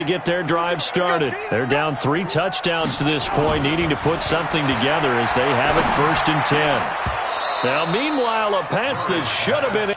Get their drive started. They're down 3 touchdowns to this point, needing to put something together as they have it 1st and 10. Now, meanwhile, a pass that should have been...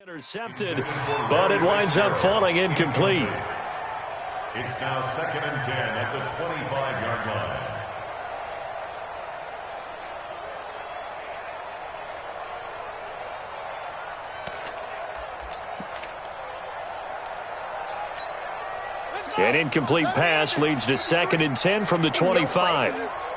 intercepted, but it winds up falling incomplete. It's now 2nd and 10 at the 25-yard line. An incomplete pass leads to 2nd and 10 from the 25.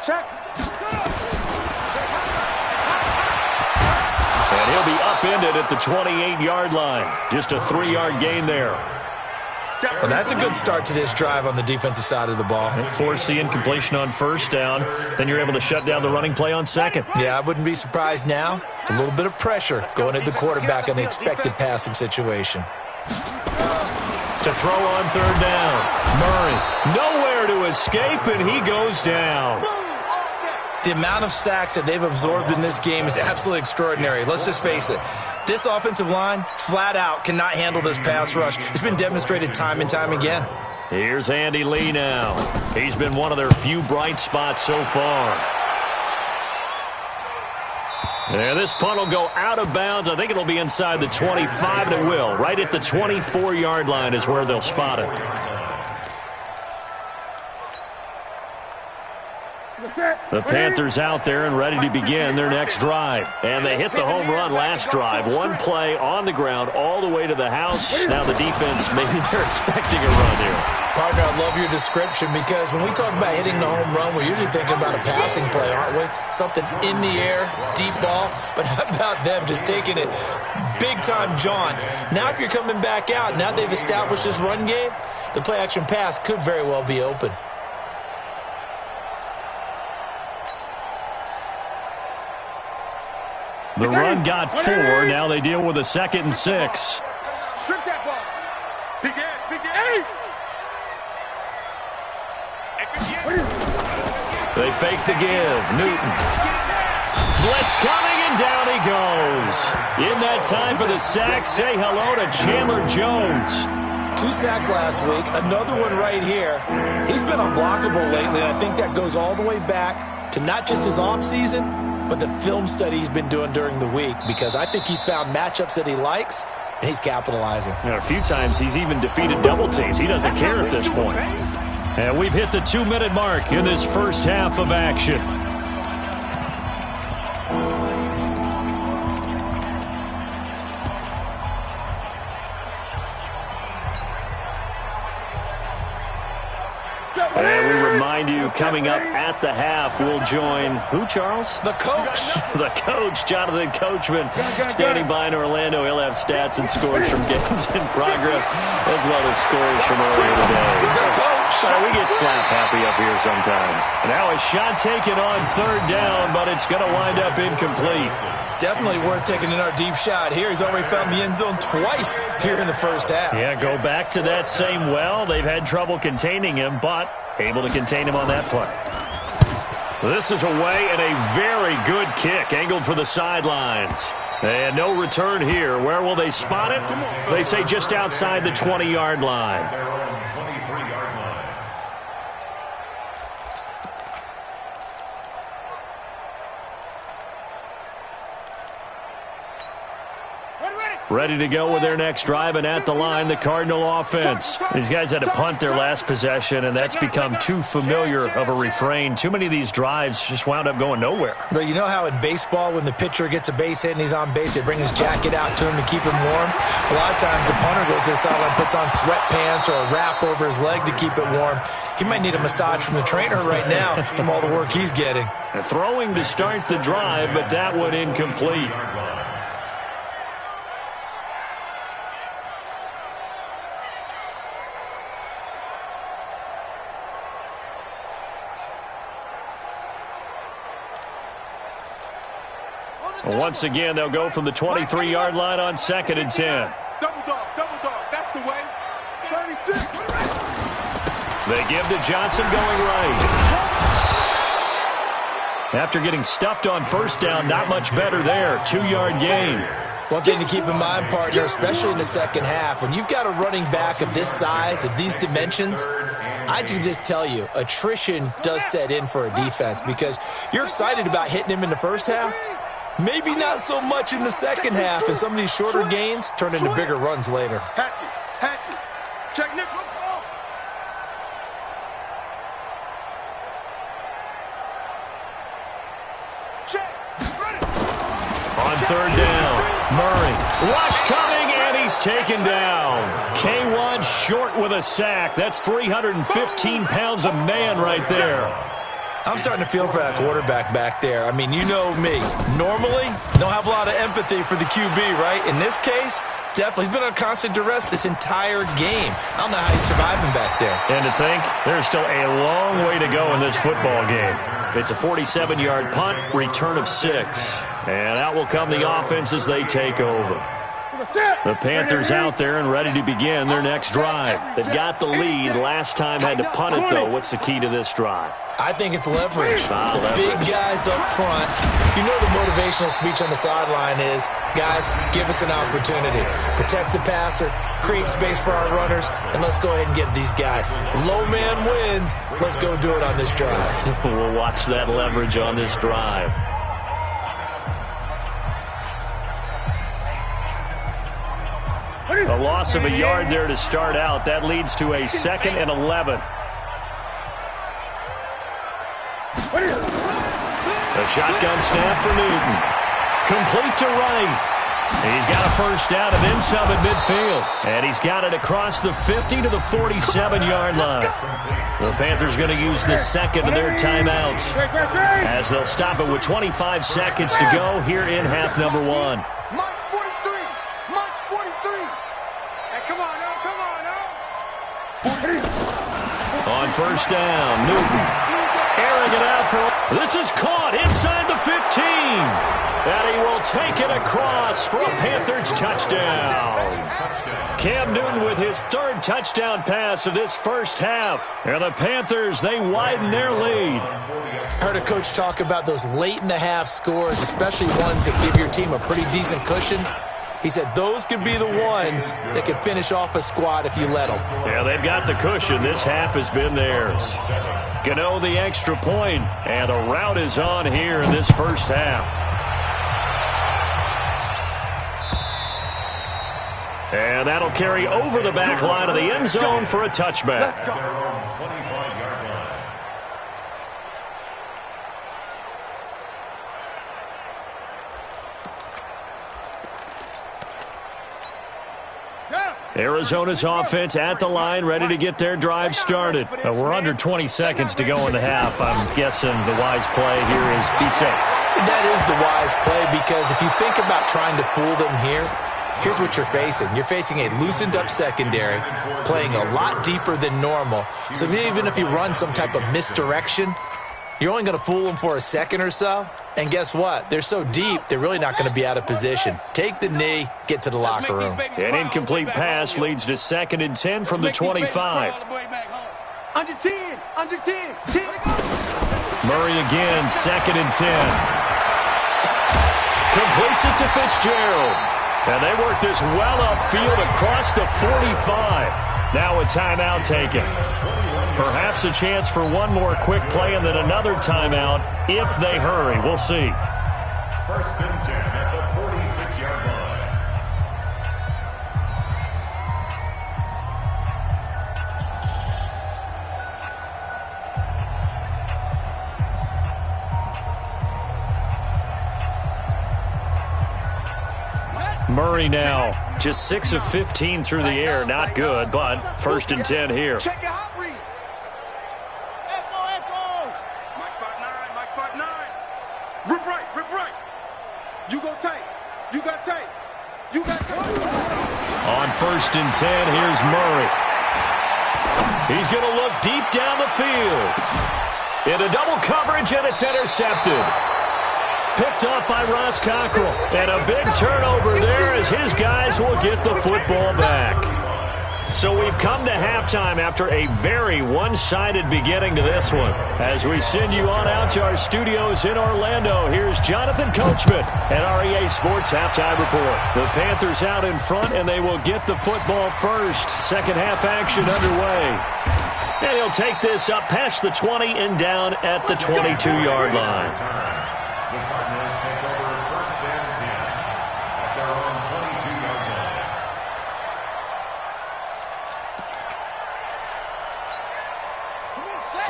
Check. And he'll be upended at the 28-yard line. Just a 3-yard gain there. Well, that's a good start to this drive on the defensive side of the ball. Force the incompletion on 1st down. Then you're able to shut down the running play on 2nd. Yeah, I wouldn't be surprised now. A little bit of pressure going at the quarterback in the expected passing situation. To throw on 3rd down. Murray nowhere to escape, and he goes down. The amount of sacks that they've absorbed in this game is absolutely extraordinary. Let's just face it. This offensive line, flat out, cannot handle this pass rush. It's been demonstrated time and time again. Here's Andy Lee now. He's been one of their few bright spots so far. And this punt will go out of bounds. I think it'll be inside the 25, and it will. Right at the 24-yard line is where they'll spot it. The Panthers out there and ready to begin their next drive. And they hit the home run last drive. One play on the ground all the way to the house. Now the defense, maybe they're expecting a run here. Partner, I love your description because when we talk about hitting the home run, we're usually thinking about a passing play, aren't we? Something in the air, deep ball. But how about them just taking it big-time jaunt? Now if you're coming back out, now they've established this run game, the play-action pass could very well be open. The run got 4. Now they deal with a 2nd and 6. Strip that ball. Begin. They fake the give. Newton. Blitz coming, and down he goes. In that time for the sack, say hello to Chandler Jones. 2 sacks last week, another one right here. He's been unblockable lately, and I think that goes all the way back to not just his offseason, but the film study he's been doing during the week, because I think he's found matchups that he likes, and he's capitalizing. A few times he's even defeated double teams. He doesn't care at this point. And we've hit the 2-minute mark in this first half of action. And we remind you, coming up at the half, we'll join who, Charles? The coach. The coach, Jonathan Coachman, standing by in Orlando. He'll have stats and scores from games in progress, as well as scores from earlier today. The coach. We get slap happy up here sometimes. Now a shot taken on 3rd down, but it's going to wind up incomplete. Definitely worth taking in our deep shot here. He's already found the end zone twice here in the first half. Yeah, go back to that same well. They've had trouble containing him, but able to contain him on that play. This is away, and a very good kick angled for the sidelines. And no return here. Where will they spot it? They say just outside the 20-yard line. Their own 23-yard line. ready to go with their next drive, and at the line, the Cardinal offense. These guys had to punt their last possession, and that's become too familiar of a refrain. Too many of these drives just wound up going nowhere. But you know how in baseball, when the pitcher gets a base hit and he's on base, they bring his jacket out to him to keep him warm? A lot of times the punter goes to the sideline, puts on sweatpants or a wrap over his leg to keep it warm. He might need a massage from the trainer right now from all the work he's getting. Throwing to start the drive, but that one incomplete. Once again, they'll go from the 23-yard line on 2nd and 10. Double dog, that's the way. 36. They give to Johnson going right. After getting stuffed on first down, not much better there. 2-yard gain. One thing to keep in mind, partner, especially in the second half, when you've got a running back of this size, of these dimensions, I can just tell you, attrition does set in for a defense because you're excited about hitting him in the first half. Maybe not so much in the second half, and some of these shorter gains turn into bigger runs later. Hatchet. Check Nick. On 3rd down, Murray. Rush coming, and he's taken down. K1 short with a sack. That's 315 pounds of man right there. I'm starting to feel for that quarterback back there. I mean, you know me. Normally, don't have a lot of empathy for the QB, right? In this case, definitely. He's been on constant duress this entire game. I don't know how he's surviving back there. And to think, there's still a long way to go in this football game. It's a 47-yard punt, return of 6. And out will come the offense as they take over. The Panthers out there and ready to begin their next drive. They've got the lead. Last time had to punt it, though. What's the key to this drive? I think it's leverage. Leverage. Big guys up front. You know the motivational speech on the sideline is, guys, give us an opportunity. Protect the passer, create space for our runners, and let's go ahead and get these guys. Low man wins. Let's go do it on this drive. We'll watch that leverage on this drive. A loss of a yard there to start out. That leads to a 2nd and 11. A shotgun snap for Newton. Complete to right. He's got a first down and then some at midfield. And he's got it across the 50 to the 47-yard line. The Panthers going to use the second of their timeouts as they'll stop it with 25 seconds to go here in half number 1. On first down, Newton airing it out for... This is caught inside the 15. And he will take it across for a Panthers touchdown. Cam Newton with his 3rd touchdown pass of this first half. And the Panthers, they widen their lead. Heard a coach talk about those late-in-the-half scores, especially ones that give your team a pretty decent cushion. He said those could be the ones that could finish off a squad if you let them. Yeah, they've got the cushion. This half has been theirs. Gano the extra point, and the route is on here in this first half. And that'll carry over the back line of the end zone for a touchback. Arizona's offense at the line, ready to get their drive started. We're under 20 seconds to go in the half. I'm guessing the wise play here is be safe. That is the wise play because if you think about trying to fool them here, here's what you're facing. You're facing a loosened-up secondary, playing a lot deeper than normal. So even if you run some type of misdirection, you're only going to fool them for a second or so. And guess what? They're so deep, they're really not going to be out of position. Take the knee, get to the locker room. An incomplete pass leads to 2nd and 10 from the 25. Under 10. Murray again, 2nd and 10. Completes it to Fitzgerald. And they work this well upfield across the 45. Now a timeout taken. Perhaps a chance for one more quick play and then another timeout if they hurry. We'll see. 1st and 10 at the 46-yard line. Murray now, just 6 of 15 through the air. Not good, but 1st and 10 here. Check your hot read. Echo. Mike 5'9", Mike 5'9". Rip right. You go tight. You got tight. On 1st and 10, here's Murray. He's going to look deep down the field. Into double coverage, and it's intercepted. Picked up by Ross Cockrell. And a big turnover there as his guys will get the football back. So we've come to halftime after a very one-sided beginning to this one. As we send you on out to our studios in Orlando, here's Jonathan Coachman at REA Sports Halftime Report. The Panthers out in front, and they will get the football first. Second half action underway. And he'll take this up past the 20 and down at the 22-yard line. The Cardinals take over 1st and 10 at their own 22-yard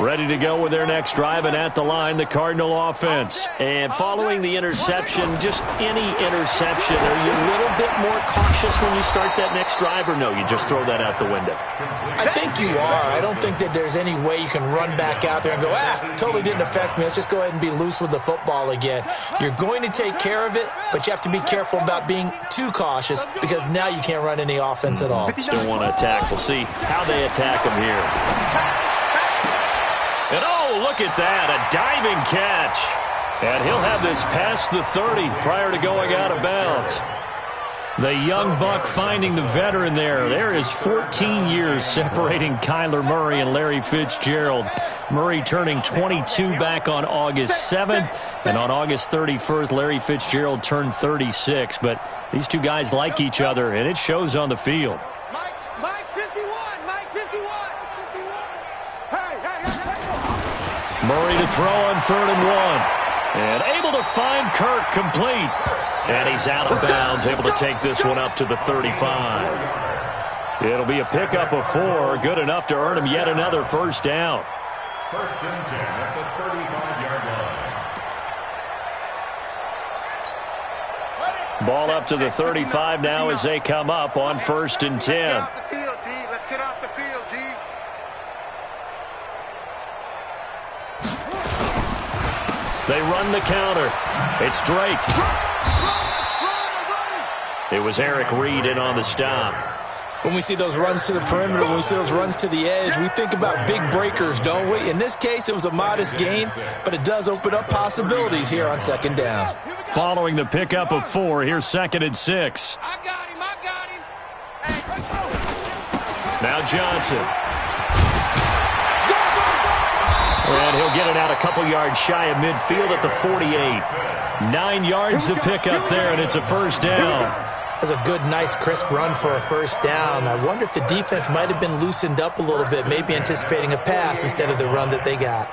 line. Ready to go with their next drive, and at the line, the Cardinal offense. And following the interception, just any interception, are you a little bit more cautious when you start that next drive, or no, you just throw that out the window? I think you are. I don't think that there's any way you can run back out there and go, totally didn't affect me. Let's just go ahead and be loose with the football again. You're going to take care of it, but you have to be careful about being too cautious because now you can't run any offense at all. Still want to attack. We'll see how they attack them here. And oh, look at that, a diving catch. And he'll have this past the 30 prior to going out of bounds. The young buck finding the veteran there. There is 14 years separating Kyler Murray and Larry Fitzgerald. Murray turning 22 back on August 7th. And on August 31st, Larry Fitzgerald turned 36. But these two guys like each other, and it shows on the field. Mike 51. Murray to throw on 3rd and 1. And able to find Kirk complete. And he's out of bounds, able to take this one up to the 35. It'll be a pickup of 4, good enough to earn him yet another 1st down. 1st and 10 at the 35-yard line. Ball up to the 35 now as they come up on 1st and 10. Let's get off the field, D. They run the counter. It's Drake. It was Eric Reed in on the stop. When we see those runs to the perimeter, when we see those runs to the edge, we think about big breakers, don't we? In this case, it was a modest gain, but it does open up possibilities here on 2nd down. Following the pickup of 4, here's 2nd and 6. I got him. Now Johnson. And he'll get it out a couple yards shy of midfield at the 48. 9 yards to pick up there, and it's a 1st down. That's a good, nice, crisp run for a 1st down. I wonder if the defense might have been loosened up a little bit, maybe anticipating a pass instead of the run that they got.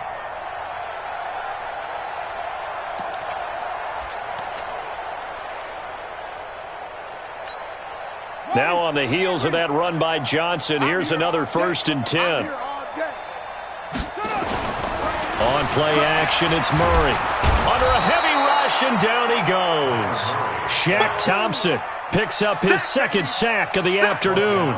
Now on the heels of that run by Johnson, here's another 1st and 10. On play action, it's Murray. Under a heavy rush, and down he goes. Shaq Thompson picks up his 2nd sack of the afternoon.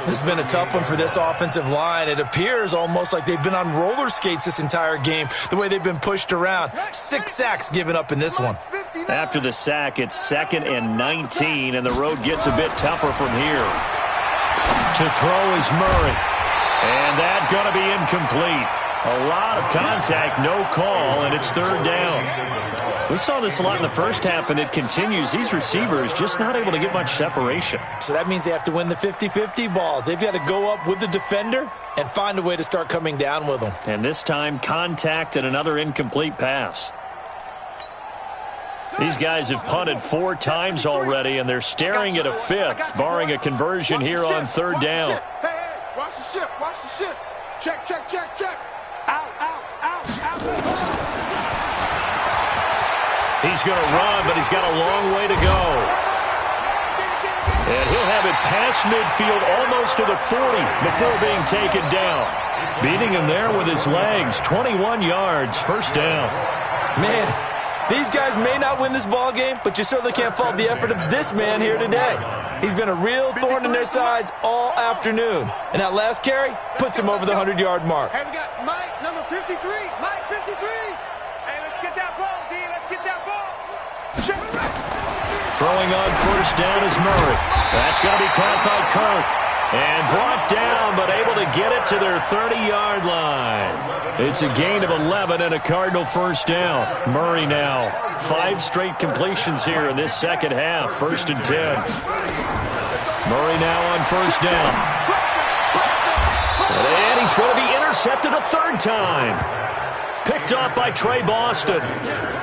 This has been a tough one for this offensive line. It appears almost like they've been on roller skates this entire game, the way they've been pushed around. 6 sacks given up in this one. After the sack, it's 2nd and 19, and the road gets a bit tougher from here. To throw is Murray. And that's going to be incomplete. A lot of contact, no call, and it's 3rd down. We saw this a lot in the first half, and it continues. These receivers just not able to get much separation. So that means they have to win the 50-50 balls. They've got to go up with the defender and find a way to start coming down with them. And this time, contact and another incomplete pass. These guys have punted 4 times already, and they're staring at a 5th, barring a conversion here on 3rd down. Hey, watch the ship. Check. Out. He's going to run, but he's got a long way to go. And he'll have it past midfield almost to the 40 before being taken down. Beating him there with his legs, 21 yards, 1st down. Man, These guys may not win this ball game, but you certainly can't fault the effort of this man here today. He's been a real thorn in their sides all afternoon. And that last carry puts him over the 100-yard mark. Hey, we got Mike, number 53. Mike, 53. Hey, let's get that ball, D. Let's get that ball. Throwing on first down is Murray. That's going to be caught by Kirk. And brought down, but able to get it to their 30-yard line. It's a gain of 11 and a Cardinal first down. Murray now 5 straight completions here in this second half. 1st and 10. Murray now on first down. And he's going to be intercepted a 3rd time. Picked off by Trey Boston.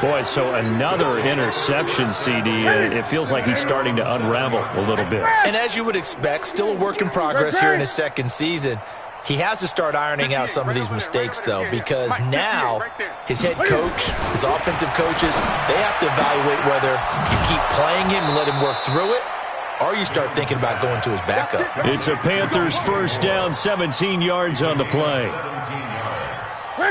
Boy, so another interception, CD. It feels like he's starting to unravel a little bit. And as you would expect, still a work in progress here in his 2nd season. He has to start ironing out some of these mistakes, though, because now his head coach, his offensive coaches, they have to evaluate whether you keep playing him and let him work through it, or you start thinking about going to his backup. It's a Panthers first down, 17 yards on the play.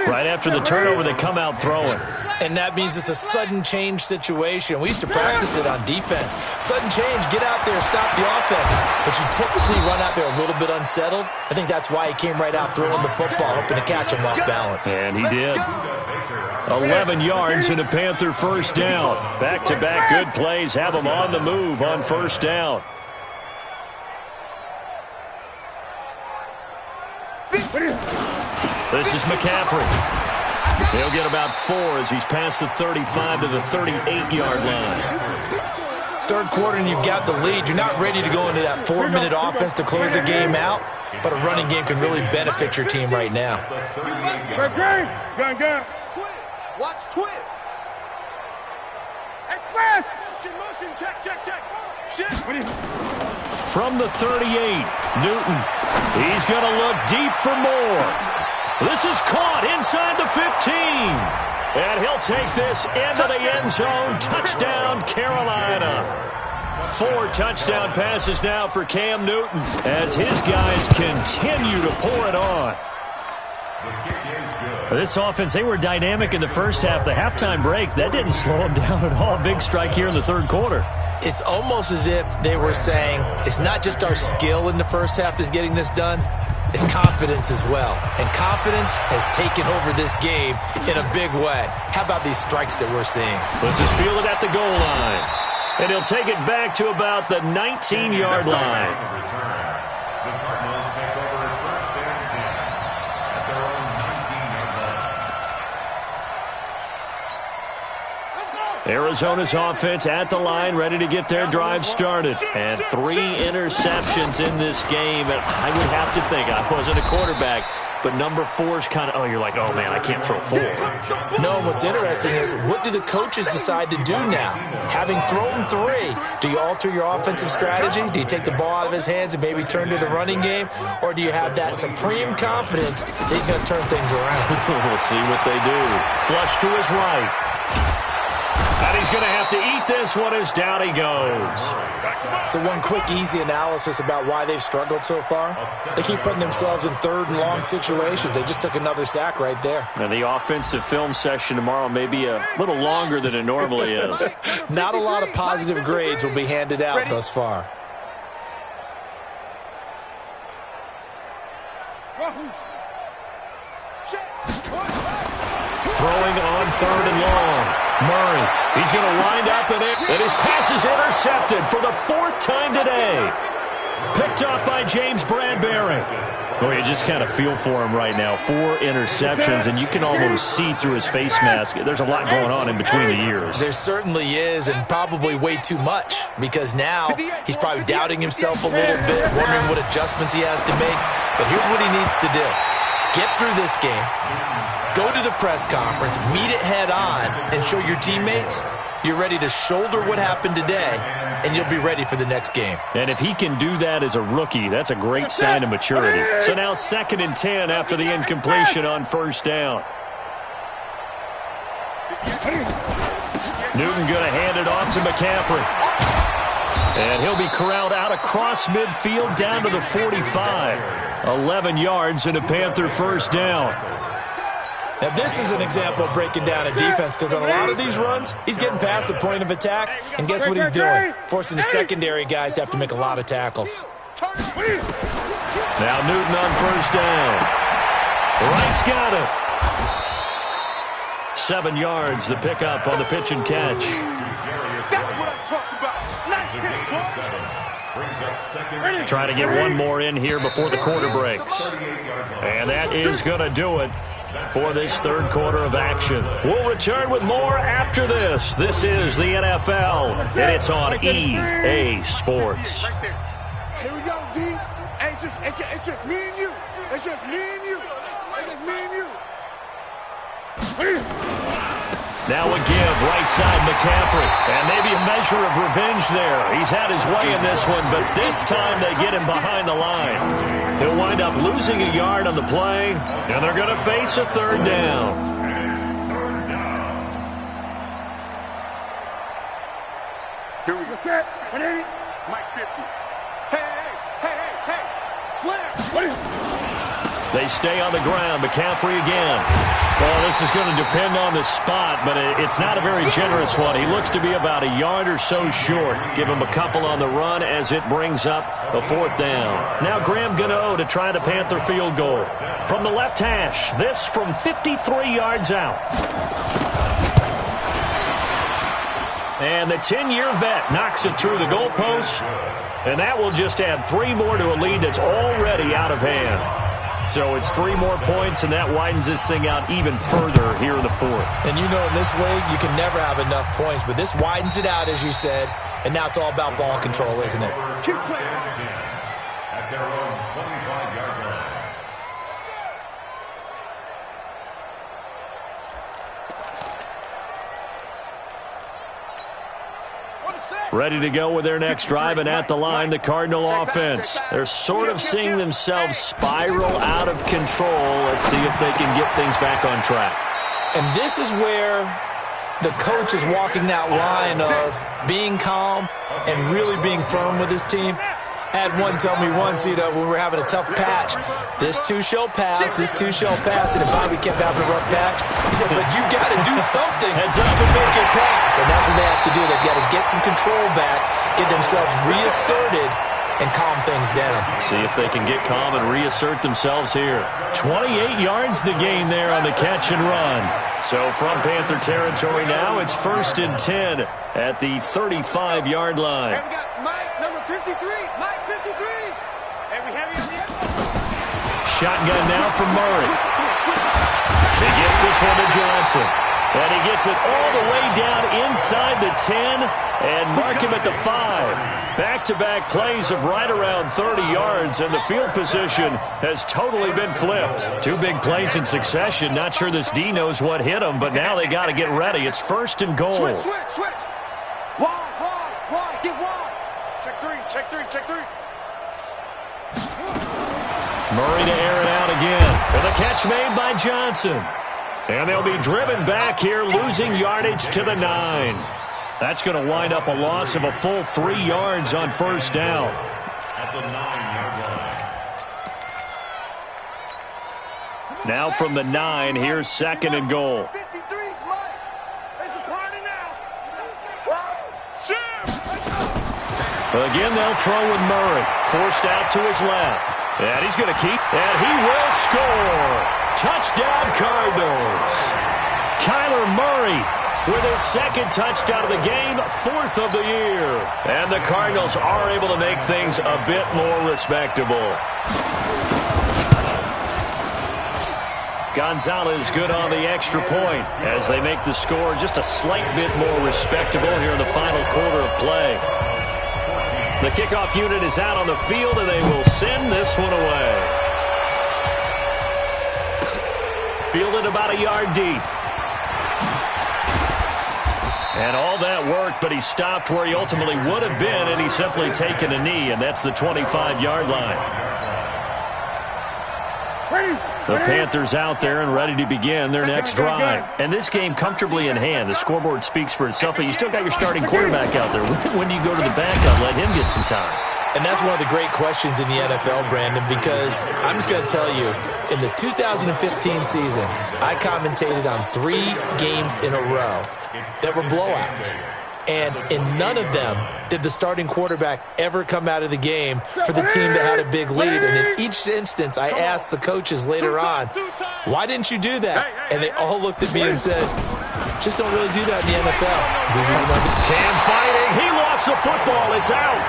Right after the turnover, they come out throwing. And that means it's a sudden change situation. We used to practice it on defense. Sudden change, get out there, stop the offense. But you typically run out there a little bit unsettled. I think that's why he came right out throwing the football, hoping to catch him off balance. And he did. 11 yards and a Panther first down. Back-to-back good plays have him on the move on first down. This is McCaffrey. He'll get about 4 as he's past the 35 to the 38-yard line. 3rd quarter and you've got the lead. You're not ready to go into that 4-minute offense to close the game out, but a running game can really benefit your team right now. Watch twist. Express. Motion, check. From the 38, Newton. He's going to look deep for more. This is caught inside the 15. And he'll take this into the end zone. Touchdown, Carolina. 4 touchdown passes now for Cam Newton as his guys continue to pour it on. This offense, they were dynamic in the first half. The halftime break, that didn't slow them down at all. Big strike here in the 3rd quarter. It's almost as if they were saying, it's not just our skill in the first half that's getting this done. It's confidence as well. And confidence has taken over this game in a big way. How about these strikes that we're seeing? This is fielded at the goal line. And he'll take it back to about the 19-yard line. The Cardinals take over at 1st and 10 at their own 19-yard line. Arizona's offense at the line, ready to get their drive started. And 3 interceptions in this game. And I would have to think, I wasn't a quarterback, but number 4's kind of, you're like, oh, man, I can't throw 4. No, and what's interesting is, what do the coaches decide to do now? Having thrown 3, do you alter your offensive strategy? Do you take the ball out of his hands and maybe turn to the running game? Or do you have that supreme confidence that he's going to turn things around? We'll see what they do. Flush to his right. And he's going to have to eat this one as down he goes. So one quick, easy analysis about why they've struggled so far. They keep putting themselves in 3rd and long situations. They just took another sack right there. And the offensive film session tomorrow may be a little longer than it normally is. Not a lot of positive grades will be handed out thus far. Throwing on 3rd and long. Murray, he's going to wind up in it, and his pass is intercepted for the 4th time today. Picked off by James Bradbury. Oh, you just kind of feel for him right now. 4 interceptions, and you can almost see through his face mask. There's a lot going on in between the ears. There certainly is, and probably way too much, because now he's probably doubting himself a little bit, wondering what adjustments he has to make. But here's what he needs to do. Get through this game. Go to the press conference, meet it head on, and show your teammates you're ready to shoulder what happened today, and you'll be ready for the next game. And if he can do that as a rookie, that's a great sign of maturity. So now 2nd and 10 after the incompletion on first down. Newton going to hand it off to McCaffrey. And he'll be corralled out across midfield down to the 45. 11 yards and a Panther first down. Now, this is an example of breaking down a defense because on a lot of these runs, he's getting past the point of attack, and guess what he's doing? Forcing the secondary guys to have to make a lot of tackles. Now Newton on first down. Wright's got it. 7 yards, the pickup on the pitch and catch. That's what I'm talking about. Nice hit, Try to get one more in here before the quarter breaks. And that is going to do it for this third quarter of action. We'll return with more after this. This is the NFL, and it's on EA Sports. Here we go, D. Hey, it's just me and you. It's just me and you. It's just me and you. Now a give, right side McCaffrey. And maybe a measure of revenge there. He's had his way in this one, but this time they get him behind the line. He'll wind up losing a yard on the play, and they're going to face a third down. Here we go. 180. Mike 50. Hey. Slam. They stay on the ground. McCaffrey again. Well, this is going to depend on the spot, but it's not a very generous one. He looks to be about a yard or so short. Give him a couple on the run as it brings up a fourth down. Now Graham Gano to try the Panther field goal. From the left hash, this from 53 yards out. And the 10-year vet knocks it through the goalpost, and that will just add 3 more to a lead that's already out of hand. So it's 3 more points, and that widens this thing out even further here in the fourth. And you know in this league, you can never have enough points, but this widens it out, as you said, and now it's all about ball control, isn't it? Keep playing. At their own 25-yard line. Ready to go with their next drive, and at the line, the Cardinal offense. They're sort of seeing themselves spiral out of control. Let's see if they can get things back on track. And this is where the coach is walking that line of being calm and really being firm with his team. I had one tell me once, when we were having a tough patch, this too shall pass, and if Bobby kept having a rough patch, he said, but you got to do something to make it pass, and that's what they have to do. They've got to get some control back, get themselves reasserted, and calm things down. See if they can get calm and reassert themselves here. 28 yards the gain there on the catch and run. So from Panther territory now, it's 1st and 10 at the 35-yard line. And we got Mike, number 53. Mike 53. And we have him here. Shotgun now from Murray. He gets this one to Johnson. And he gets it all the way down inside the 10 and mark him at the 5. Back-to-back plays of right around 30 yards, and the field position has totally been flipped. 2 big plays in succession. Not sure this D knows what hit him, but now they got to get ready. It's 1st and goal. Switch. Wide, get wide. Check three. Murray to air it out again. And the catch made by Johnson. And they'll be driven back here, losing yardage to the 9. That's going to wind up a loss of a full 3 yards on first down. At the 9-yard line. Now from the 9, here's 2nd and goal. 53's Mike. It's a party now. Again, they'll throw with Murray. Forced out to his left. And he's going to keep, and he will score. Touchdown, Cardinals. Kyler Murray with his 2nd touchdown of the game, 4th of the year. And the Cardinals are able to make things a bit more respectable. Gonzalez good on the extra point as they make the score just a slight bit more respectable here in the final quarter of play. The kickoff unit is out on the field, and they will send this one away. Fielded about a yard deep. And all that worked, but he stopped where he ultimately would have been, and he's simply taken a knee, and that's the 25-yard line. The Panthers out there and ready to begin their next drive. And this game comfortably in hand. The scoreboard speaks for itself, but you still got your starting quarterback out there. When do you go to the backup? Let him get some time. And that's one of the great questions in the NFL, Brandon, because I'm just going to tell you, in the 2015 season, I commentated on 3 games in a row that were blowouts. And in none of them did the starting quarterback ever come out of the game for the team that had a big lead. And in each instance, I asked the coaches later on, why didn't you do that? And they all looked at me and said, just don't really do that in the NFL. Cam fighting. He lost the football. It's out.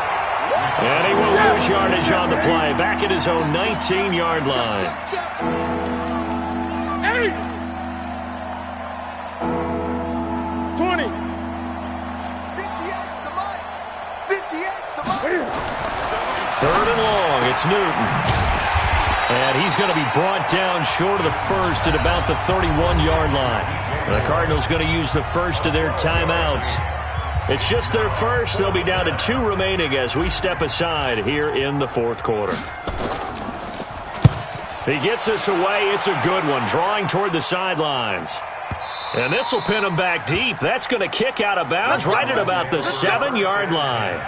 And he will lose yardage on the play. Back at his own 19-yard line. 20. 3rd and long. It's Newton. And he's going to be brought down short of the first at about the 31-yard line. The Cardinals going to use the first of their timeouts. It's just their first. They'll be down to 2 remaining as we step aside here in the 4th quarter. He gets us away. It's a good one, drawing toward the sidelines. And this will pin him back deep. That's going to kick out of bounds right at about the 7-yard line.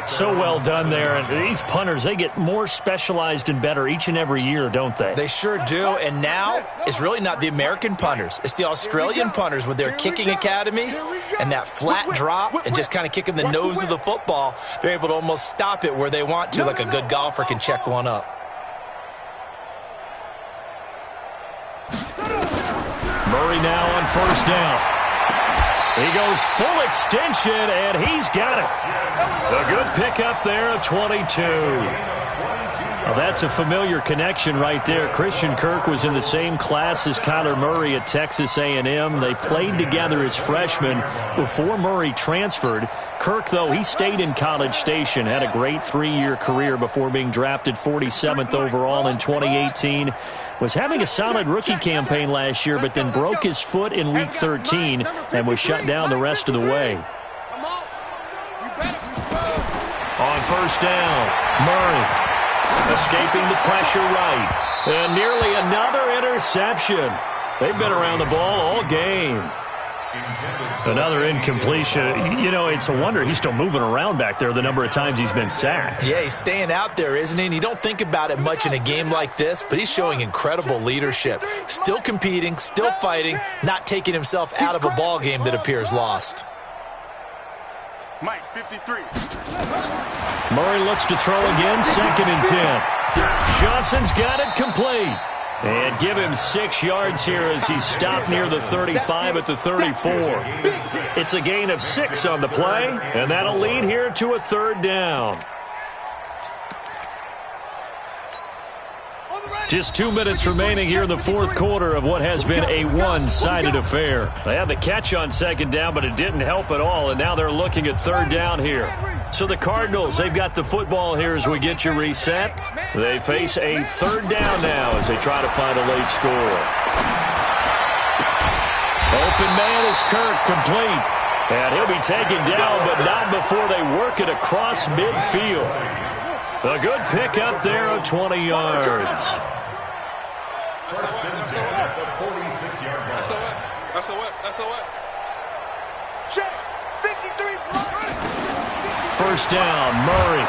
So well done there. And these punters, they get more specialized and better each and every year, don't they? They sure do. And now it's really not the American punters. It's the Australian punters with their kicking academies and that flat drop and just kind of kicking the nose of the football. They're able to almost stop it where they want to, like a good golfer can check one up. Murray now on 1st down. He goes full extension, and he's got it. A good pickup there of 22. Well, that's a familiar connection right there. Christian Kirk was in the same class as Kyler Murray at Texas A&M. They played together as freshmen before Murray transferred. Kirk, though, he stayed in College Station, had a great 3-year career before being drafted 47th overall in 2018. Was having a solid rookie campaign last year, but then broke his foot in Week 13 and was shut down the rest of the way. On 1st down, Murray escaping the pressure right. And nearly another interception. They've been around the ball all game. Another incompletion. You know, it's a wonder he's still moving around back there the number of times he's been sacked. Yeah, he's staying out there, isn't he? And you don't think about it much in a game like this, but he's showing incredible leadership. Still competing, still fighting, not taking himself out of a ball game that appears lost. Mike, 53. Murray looks to throw again, 2nd and 10. Johnson's got it complete. And give him 6 yards here as he's stopped near the 35 at the 34. It's a gain of 6 on the play, and that'll lead here to a 3rd down. Just 2 minutes remaining here in the 4th quarter of what has been a one-sided affair. They had the catch on 2nd down, but it didn't help at all, and now they're looking at 3rd down here. So the Cardinals, they've got the football here as we get you reset. They face a 3rd down now as they try to find a late score. Open man is Kirk, complete. And he'll be taken down, but not before they work it across midfield. A good pickup there of 20 yards. 1st and 10 at the 46-yard line. SOS. Check. 53. 1st down, Murray.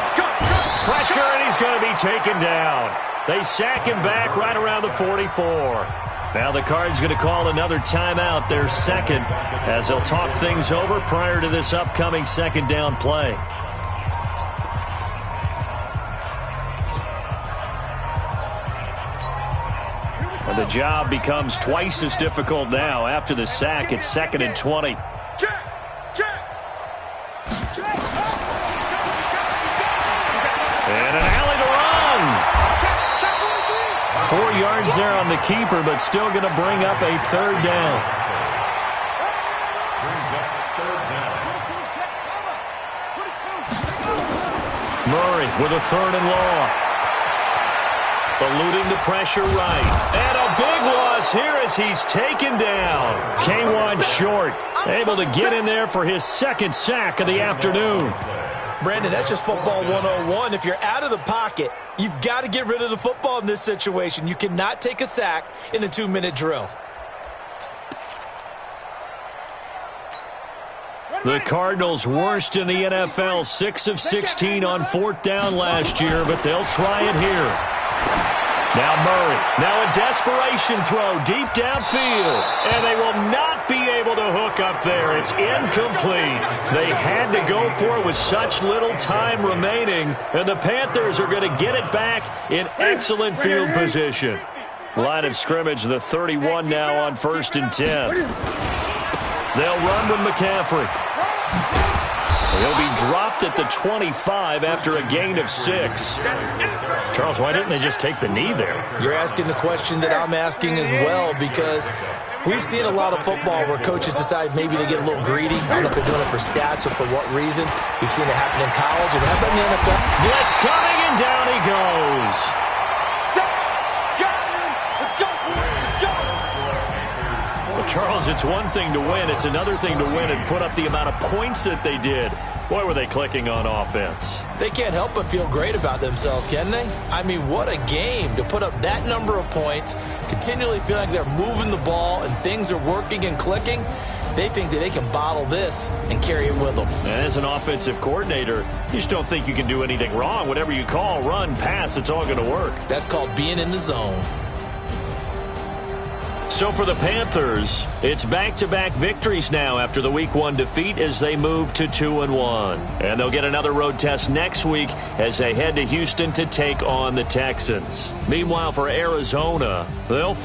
Pressure, and he's going to be taken down. They sack him back right around the 44. Now the Cards going to call another timeout, their 2nd, as they'll talk things over prior to this upcoming 2nd down play. And the job becomes twice as difficult now. After the sack, it's 2nd and 20. And an alley to run. 4 yards there on the keeper, but still going to bring up a 3rd down. Murray with a 3rd and long. Eluding the pressure right. And a big loss here as he's taken down. K1 short. Able to get in there for his 2nd sack of the afternoon. Brandon, that's just football 101. If you're out of the pocket, you've got to get rid of the football in this situation. You cannot take a sack in a 2-minute drill. The Cardinals worst in the NFL, 6 of 16 on 4th down last year, but they'll try it here. Now Murray, now a desperation throw deep downfield, and they will not be able to hook up there. It's incomplete. They had to go for it with such little time remaining, and the Panthers are going to get it back in excellent field position. Line of scrimmage, the 31 now on 1st and 10. They'll run with McCaffrey. He'll be dropped at the 25 after a gain of 6. Charles, why didn't they just take the knee there? You're asking the question that I'm asking as well, because we've seen a lot of football where coaches decide maybe they get a little greedy. I don't know if they're doing it for stats or for what reason. We've seen it happen in college and happen in the NFL. Blitz coming, and down he goes. Well, Charles, it's one thing to win. It's another thing to win and put up the amount of points that they did. Boy, were they clicking on offense. They can't help but feel great about themselves, can they? I mean, what a game to put up that number of points, continually feel like they're moving the ball and things are working and clicking. They think that they can bottle this and carry it with them. And as an offensive coordinator, you just don't think you can do anything wrong. Whatever you call, run, pass, it's all going to work. That's called being in the zone. So for the Panthers, it's back-to-back victories now after the Week 1 defeat as they move to 2-1. And they'll get another road test next week as they head to Houston to take on the Texans. Meanwhile, for Arizona, they'll